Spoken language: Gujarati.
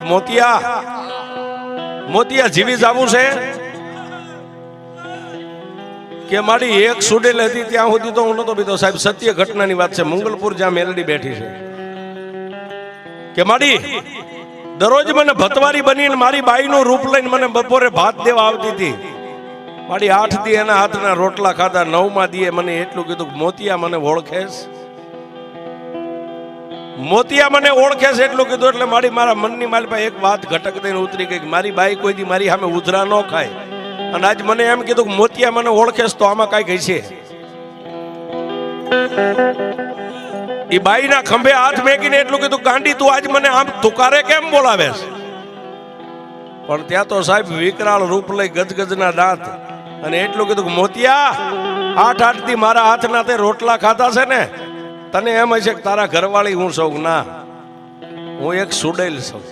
મોતિયા મોતિયા જીવી જવું છે કે મારી એક સુડેલ હતી ત્યાં સુધી તો હું નતો બીતો સાહેબ. સત્ય ઘટનાની વાત છે. મંગલપુર જ્યાં મેલડી બેઠી છે કે મારી દરરોજ મને ભતવારી બનીને મારી બાઈનું રૂપ લઈને મને બપોરે ભાત દેવા આવતી હતી. મારી 8 દી એના હાથના રોટલા ખાધા. 9મા દીએ મને એટલું કીધું મોતિયા મને ઓળખેશ, મોતિયા મને ઓળખેશ એટલું કીધું. એટલે મારા મનની મારી પાસે એક વાત ઘટક દઈને ઉતરી ગઈ. મારી બાઈ કોઈ દી મારી સામે ઉધરા ન ખાય. અને આજ મને એમ કીધું કે મોતિયા મને ઓળખેશ તો આમાં કઈ હશે. એ બાઈના ખંભે હાથ મેકીને એટલું કીધું ગાંડી તું આજ મને આમ તુકારે કેમ બોલાવે છે? પણ ત્યાં તો સાહેબ વિકરાળ રૂપ લઈ ગજગજના દાંત અને એટલું કીધું કે મોતિયા 8 દી મારા હાથના તે રોટલા ખાધા છે ને, તને એમ હશે કે તારા ઘરવાળી હું છું. ના, હું એક સુડેલ છું.